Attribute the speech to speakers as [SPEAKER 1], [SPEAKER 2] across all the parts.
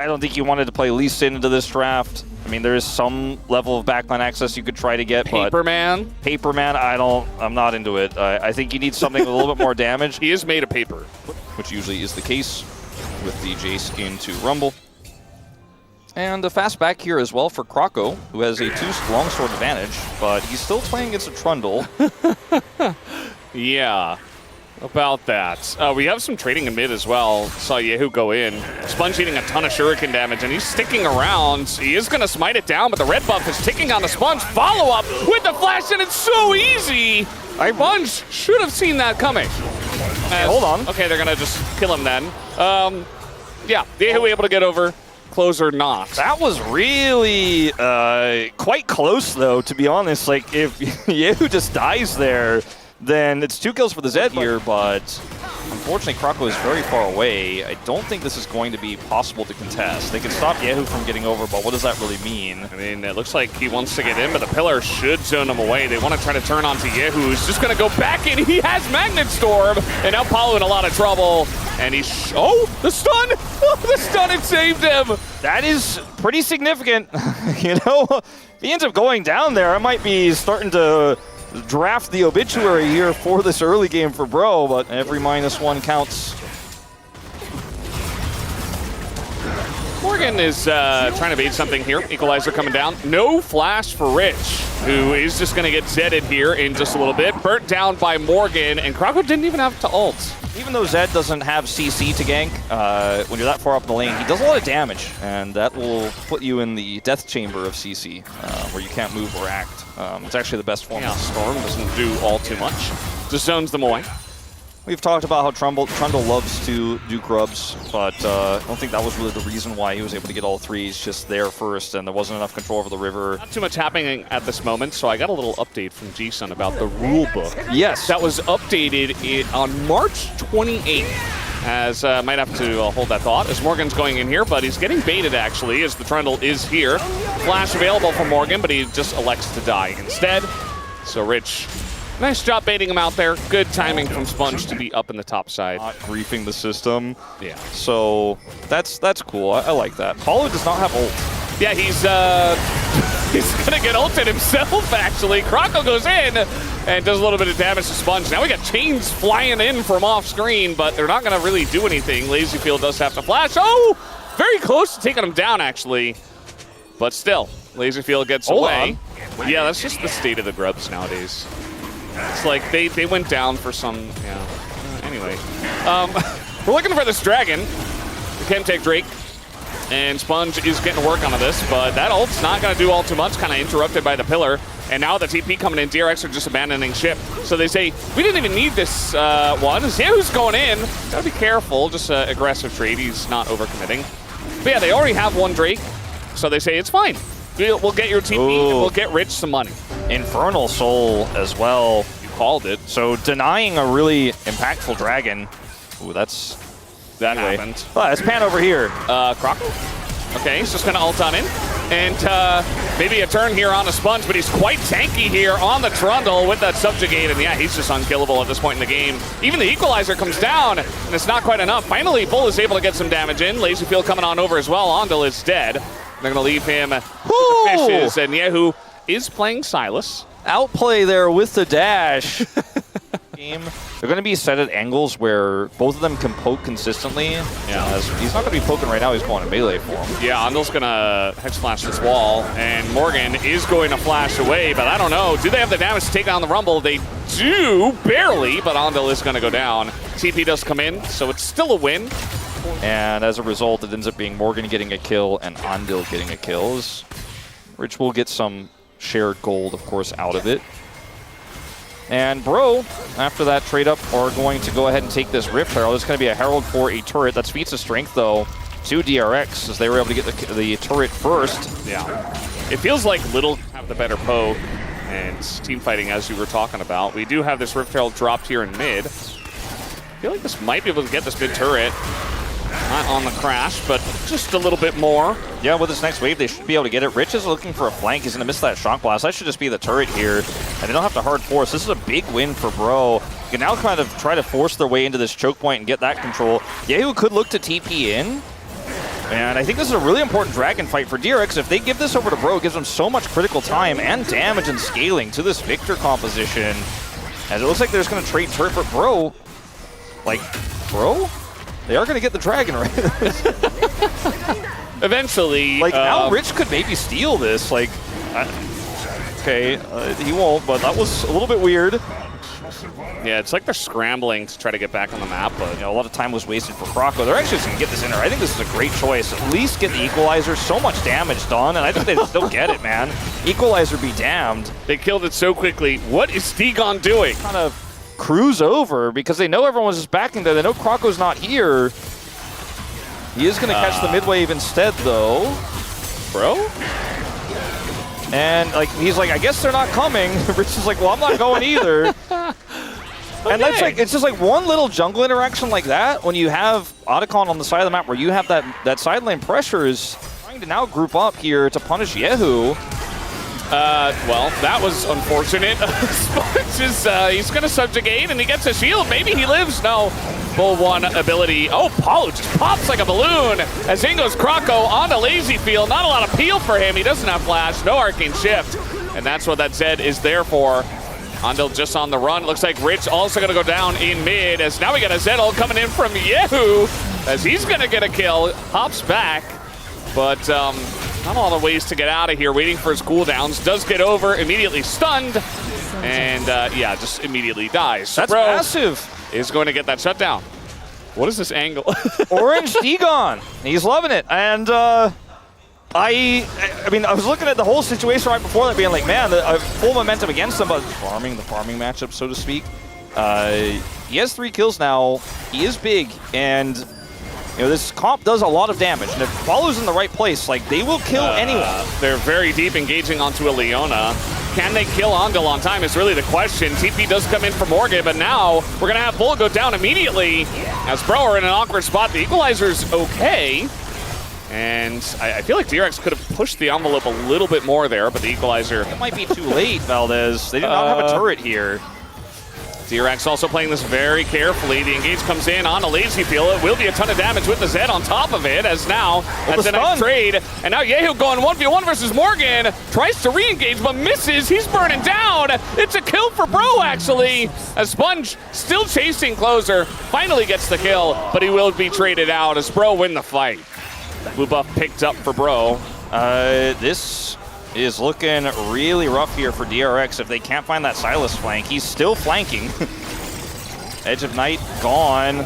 [SPEAKER 1] I don't think you wanted to play Lee Sin into this draft. I mean, there is some level of backline access you could try to get,
[SPEAKER 2] Paperman?
[SPEAKER 1] Paperman, I'm not into it. I think you need something with a little bit more damage.
[SPEAKER 2] He is made of paper.
[SPEAKER 1] Which usually is the case with the Jace into Rumble. And a fast back here as well for Kroko, who has a 2 longsword advantage, but he's still playing against a Trundle.
[SPEAKER 2] Yeah, about that. We have some trading in mid as well. Saw Yehu go in. Sponge eating a ton of shuriken damage, and he's sticking around. He is going to smite it down, but the red buff is ticking on the Sponge. Follow-up with the flash, and it's so easy! Sponge should have seen that coming.
[SPEAKER 1] Hold on.
[SPEAKER 2] Okay, they're going to just kill him then. Yeah, Yehu able to get over. Closer not.
[SPEAKER 1] That was really quite close, though, to be honest. Like, if Yehu just dies there, then it's 2 kills for the Zed here, but unfortunately Kroko is very far away. I don't think this is going to be possible to contest. They can stop Yehu from getting over, but what does that really mean?
[SPEAKER 2] I mean, it looks like he wants to get in, but the pillar should zone him away. They want to try to turn onto Yehu, who's just going to go back in. He has Magnet Storm, and now Paulo in a lot of trouble. And he the stun! Oh, the stun, it saved him!
[SPEAKER 1] That is pretty significant. You know, if he ends up going down there, I might be starting to draft the obituary here for this early game for Bro, but every -1 counts.
[SPEAKER 2] Morgan is trying to bait something here. Equalizer coming down. No flash for Rich, who is just going to get Zedded here in just a little bit. Burnt down by Morgan, and Kroko didn't even have to ult.
[SPEAKER 1] Even though Zed doesn't have CC to gank, when you're that far up the lane, he does a lot of damage, and that will put you in the death chamber of CC, where you can't move or act. It's actually the best form.
[SPEAKER 2] Yeah, Storm doesn't do all too much. Just zones them away.
[SPEAKER 1] We've talked about how Trundle loves to do grubs, but I don't think that was really the reason why he was able to get all 3. He's just there first, and there wasn't enough control over the river.
[SPEAKER 2] Not too much happening at this moment, so I got a little update from G-Sun about the rule book.
[SPEAKER 1] Yes.
[SPEAKER 2] That was updated on March 28th. As might have to hold that thought as Morgan's going in here, but he's getting baited actually as the Trundle is here. Flash available for Morgan, but he just elects to die instead. So Rich, nice job baiting him out there. Good timing from Sponge to be up in the top side.
[SPEAKER 1] Not griefing the system.
[SPEAKER 2] Yeah.
[SPEAKER 1] So that's cool. I like that. Paulo does not have ult.
[SPEAKER 2] Yeah, he's gonna get ulted himself actually. Kroko goes in and does a little bit of damage to Sponge. Now we got chains flying in from off screen, but they're not gonna really do anything. Lazyfield does have to flash. Oh, very close to taking him down actually. But still, Lazyfield gets away. Yeah, that's just the state of the grubs nowadays. It's like they went down for some, yeah. Anyway, we're looking for this dragon. We can't take Drake. And Sponge is getting to work on this, but that ult's not going to do all too much, kind of interrupted by the pillar. And now the TP coming in, DRX are just abandoning ship. So they say, we didn't even need this one. Yehu's going in. Got to be careful, just an aggressive trade. He's not overcommitting. But yeah, they already have 1 Drake, so they say, it's fine. We'll get your TP, and we'll get Rich some money.
[SPEAKER 1] Infernal Soul as well.
[SPEAKER 2] You called it.
[SPEAKER 1] So denying a really impactful dragon. Ooh, that
[SPEAKER 2] happened.
[SPEAKER 1] Oh, let's pan over here.
[SPEAKER 2] Kroko? Okay, he's just going to ult on in. And maybe a turn here on the Sponge, but he's quite tanky here on the Trundle with that Subjugate. And yeah, he's just unkillable at this point in the game. Even the Equalizer comes down, and it's not quite enough. Finally, Bull is able to get some damage in. Lazyfield coming on over as well. Ondel is dead. They're going to leave him with the fishes. And Yehu is playing Silas.
[SPEAKER 1] Outplay there with the dash. They're going to be set at angles where both of them can poke consistently.
[SPEAKER 2] Yeah.
[SPEAKER 1] He's not going to be poking right now. He's going to melee for him.
[SPEAKER 2] Yeah, Ondel's going to Hex Flash this wall, and Morgan is going to flash away, but I don't know. Do they have the damage to take down the Rumble? They do, barely, but Ondel is going to go down. TP does come in, so it's still a win.
[SPEAKER 1] And as a result, it ends up being Morgan getting a kill and Ondel getting a kill. Rich will get some shared gold, of course, out of it. And Bro, after that trade up, are going to go ahead and take this Rift Herald. It's going to be a Herald for a turret. That's feats of strength, though, to DRX, as they were able to get the turret first.
[SPEAKER 2] Yeah. It feels like Little have the better poke and team fighting, as you were talking about. We do have this Rift Herald dropped here in mid. I feel like this might be able to get this mid turret. Not on the crash, but just a little bit more.
[SPEAKER 1] Yeah, with this next wave, they should be able to get it. Rich is looking for a flank. He's going to miss that shock blast. That should just be the turret here. And they don't have to hard force. This is a big win for Bro. You can now kind of try to force their way into this choke point and get that control. Yehu could look to TP in. And I think this is a really important dragon fight for DRX. If they give this over to Bro, it gives them so much critical time and damage and scaling to this Victor composition. As it looks like they're just going to trade turret for Bro. Like, Bro? They are going to get the dragon, right?
[SPEAKER 2] Eventually.
[SPEAKER 1] Like, now Rich could maybe steal this. Like, okay, he won't, but that was a little bit weird.
[SPEAKER 2] Yeah, it's like they're scrambling to try to get back on the map, but
[SPEAKER 1] you know, a lot of time was wasted for Croco. They're actually just going to get this in there. I think this is a great choice. At least get the Equalizer. So much damage done, and I think they still get it, man. Equalizer be damned.
[SPEAKER 2] They killed it so quickly. What is Stegon doing?
[SPEAKER 1] Kind of cruise over because they know everyone's just backing there. They know Croco's not here. He is going to catch the mid-wave instead, though.
[SPEAKER 2] Bro?
[SPEAKER 1] And like he's like, I guess they're not coming. Rich is like, well, I'm not going either. Okay. And that's like, it's just like one little jungle interaction like that when you have Otacon on the side of the map where you have that side lane pressure is trying to now group up here to punish Yehu.
[SPEAKER 2] Well, that was unfortunate. Sponge is, he's going to subjugate and he gets a shield. Maybe he lives. No. Full one ability. Oh, Paulo just pops like a balloon as in goes Croco onto Lazy Field. Not a lot of peel for him. He doesn't have flash. No arcane shift. And that's what that Zed is there for. Andal just on the run. Looks like Rich also going to go down in mid as now we got a Zed ult coming in from Yehu as he's going to get a kill. Hops back, but not a lot of ways to get out of here. Waiting for his cooldowns. Does get over, immediately stunned, and yeah, just immediately dies.
[SPEAKER 1] That's
[SPEAKER 2] Bro
[SPEAKER 1] massive.
[SPEAKER 2] Is going to get that shutdown. What is this angle?
[SPEAKER 1] Orange Stegon. He's loving it. And I mean, I was looking at the whole situation right before that being like, man, full momentum against them, but the farming matchup, so to speak. He has 3 kills now. He is big, and you know, this comp does a lot of damage. And if Paulo's in the right place, like, they will kill anyone.
[SPEAKER 2] They're very deep engaging onto a Leona. Can they kill Andal on time is really the question. TP does come in for Morgan, but now we're going to have Bull go down immediately as Bro are in an awkward spot. The Equalizer's okay. And I feel like DRX could have pushed the envelope a little bit more there, but the Equalizer...
[SPEAKER 1] It might be too late, Valdez. They do not have a turret here.
[SPEAKER 2] DRX also playing this very carefully. The engage comes in on a Lazy Field. It will be a ton of damage with the Zed on top of it, as now that's a nice trade. And now Yehu going 1v1 versus Morgan. Tries to re-engage, but misses. He's burning down. It's a kill for Bro, actually. As Sponge still chasing Closer. Finally gets the kill, but he will be traded out as Bro win the fight. Blue buff picked up for Bro.
[SPEAKER 1] This is looking really rough here for DRX if they can't find that Silas flank. He's still flanking. Edge of Night gone.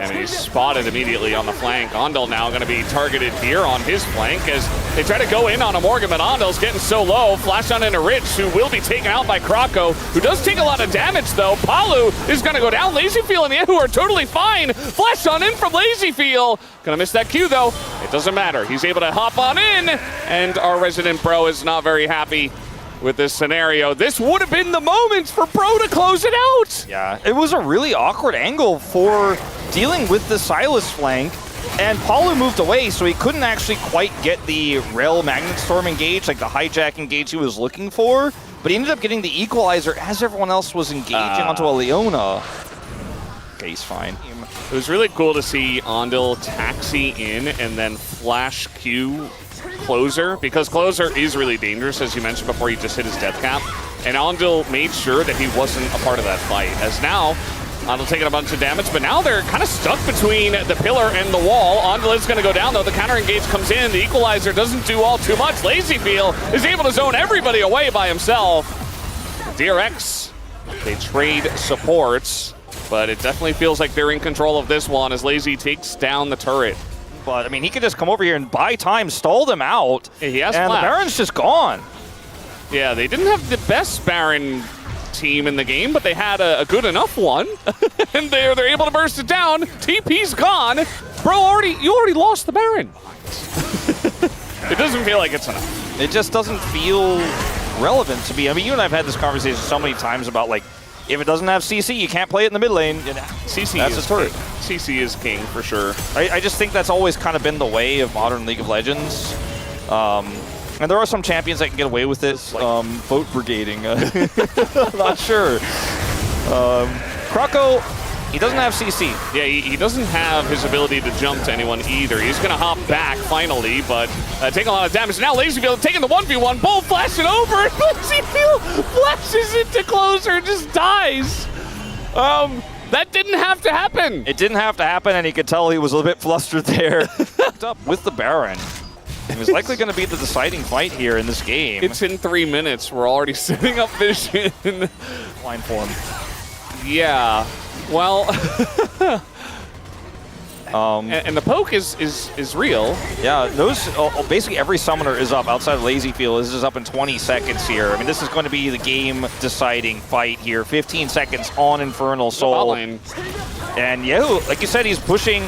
[SPEAKER 2] And he's spotted immediately on the flank. Andal now going to be targeted here on his flank as they try to go in on a Morgan, but Andal's getting so low. Flash on into Rich, who will be taken out by Croco, who does take a lot of damage, though. Palu is going to go down. Lazyfield and Yehu are totally fine. Flash on in from Lazyfield. Going to miss that Q, though. It doesn't matter. He's able to hop on in, and our resident Bro is not very happy with this scenario. This would have been the moment for Bro to close it out.
[SPEAKER 1] Yeah, it was a really awkward angle for dealing with the Silas flank, and Paulo moved away, so he couldn't actually quite get the Rail Magnet Storm engage, like the hijack engage he was looking for, but he ended up getting the Equalizer as everyone else was engaging onto a Leona. Okay, he's fine.
[SPEAKER 2] It was really cool to see Andal taxi in and then flash Q Closer, because Closer is really dangerous, as you mentioned before. He just hit his death cap, and Andal made sure that he wasn't a part of that fight, as now Andal taking a bunch of damage, but now they're kind of stuck between the pillar and the wall. Andal is going to go down, though. The counter engage comes in. The Equalizer doesn't do all too much. Lazyfield is able to zone everybody away by himself. DRX, they trade supports, but it definitely feels like they're in control of this one as Lazy takes down the turret.
[SPEAKER 1] But, I mean, he could just come over here and buy time, stall them out,
[SPEAKER 2] he has
[SPEAKER 1] and
[SPEAKER 2] flash.
[SPEAKER 1] The Baron's just gone.
[SPEAKER 2] Yeah, they didn't have the best Baron team in the game, but they had a good enough one, and they're able to burst it down. TP's gone. Bro, you already lost the Baron. It doesn't feel like it's enough.
[SPEAKER 1] It just doesn't feel relevant to me. I mean, you and I have had this conversation so many times about, like, if it doesn't have CC, you can't play it in the mid lane.
[SPEAKER 2] CC
[SPEAKER 1] that's
[SPEAKER 2] is
[SPEAKER 1] a turret.
[SPEAKER 2] CC is king for sure.
[SPEAKER 1] I just think that's always kind of been the way of modern League of Legends. And there are some champions that can get away with it, like vote brigading. I'm not sure. Croco, He doesn't have CC.
[SPEAKER 2] Yeah, he doesn't have his ability to jump to anyone either. He's going to hop back finally, but taking a lot of damage. Now LazyField taking the 1v1, Bull flashing over, and LazyField flashes into closer and just dies. That didn't have to happen.
[SPEAKER 1] It didn't have to happen, and he could tell he was a little bit flustered there. Up with the Baron. It was likely going to be the deciding fight here in this game.
[SPEAKER 2] It's in 3 minutes. We're already setting up vision.
[SPEAKER 1] Line form.
[SPEAKER 2] Yeah. Well, and the poke is real.
[SPEAKER 1] Yeah, those basically every summoner is up outside of LazyField. This is up in 20 seconds here. I mean, this is going to be the game-deciding fight here. 15 seconds on Infernal Soul. And Yahoo, like you said, he's pushing,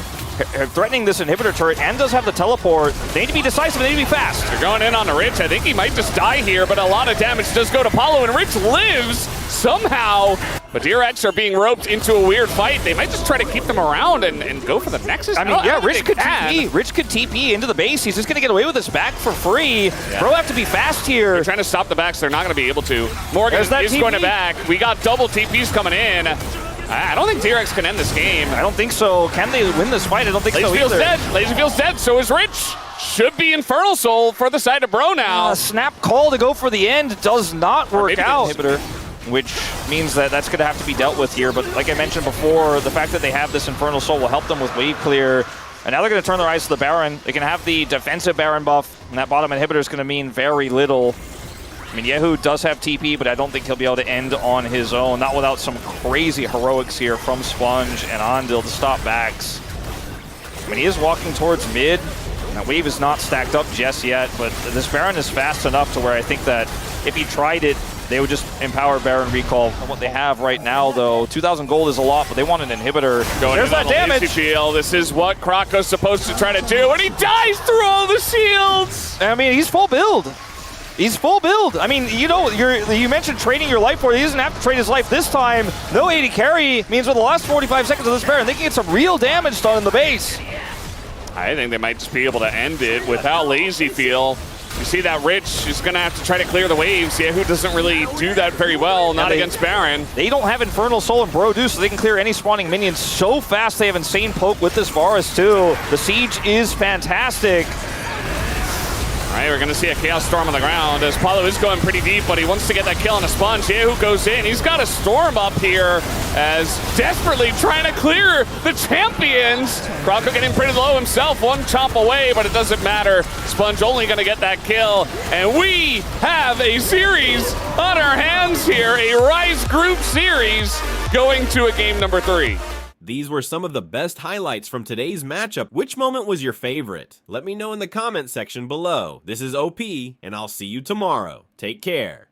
[SPEAKER 1] threatening this inhibitor turret, and does have the teleport. They need to be decisive. They need to be fast.
[SPEAKER 2] They're going in on the Rich. I think he might just die here, but a lot of damage does go to Paulo, and Rich lives somehow. But DRX are being roped into a weird fight. They might just try to keep them around and go for the Nexus.
[SPEAKER 1] I mean, yeah, Rich could TP. Rich could TP into the base. He's just going to get away with this back for free. Yeah. Bro have to be fast here.
[SPEAKER 2] They're trying to stop the backs. They're not going to be able to. Morgan is going to back. We got double TPs coming in. I don't think DRX can end this game.
[SPEAKER 1] I don't think so. Can they win this fight? I don't think so either.
[SPEAKER 2] LazyField's dead. So is Rich. Should be Infernal Soul for the side of Bro now.
[SPEAKER 1] Snap call to go for the end does not work out. Inhibitor, which means that that's going to have to be dealt with here. But like I mentioned before, the fact that they have this Infernal Soul will help them with wave clear. And now they're going to turn their eyes to the Baron. They can have the defensive Baron buff, and that bottom inhibitor is going to mean very little. I mean, Yahoo does have TP, but I don't think he'll be able to end on his own. Not without some crazy heroics here from Sponge and Ondil to stop backs. I mean, he is walking towards mid. That wave is not stacked up just yet, but this Baron is fast enough to where I think that if he tried it, they would just empower Baron recall. And what they have right now, though, 2,000 gold is a lot, but they want an inhibitor.
[SPEAKER 2] There's that damage. This is what Krako's supposed to try to do, and he dies through all the shields.
[SPEAKER 1] I mean, he's full build. He's full build. I mean, you know, you mentioned trading your life for it. He doesn't have to trade his life this time. No 80 carry means with the last 45 seconds of this Baron, they can get some real damage done in the base.
[SPEAKER 2] I think they might just be able to end it without LazyField. You see that Rich is going to have to try to clear the waves. Yeah, who doesn't really do that very well, not against Baron.
[SPEAKER 1] They don't have Infernal Soul and Bro do, so they can clear any spawning minions so fast. They have insane poke with this Varus too. The siege is fantastic.
[SPEAKER 2] All right, we're going to see a Chaos Storm on the ground as Paulo is going pretty deep, but he wants to get that kill on a Sponge. Yahoo goes in. He's got a Storm up here as desperately trying to clear the champions. Krako getting pretty low himself, one chomp away, but it doesn't matter. Sponge only going to get that kill. And we have a series on our hands here, a Rise Group series going to a game number 3.
[SPEAKER 3] These were some of the best highlights from today's matchup. Which moment was your favorite? Let me know in the comment section below. This is OP, and I'll see you tomorrow. Take care.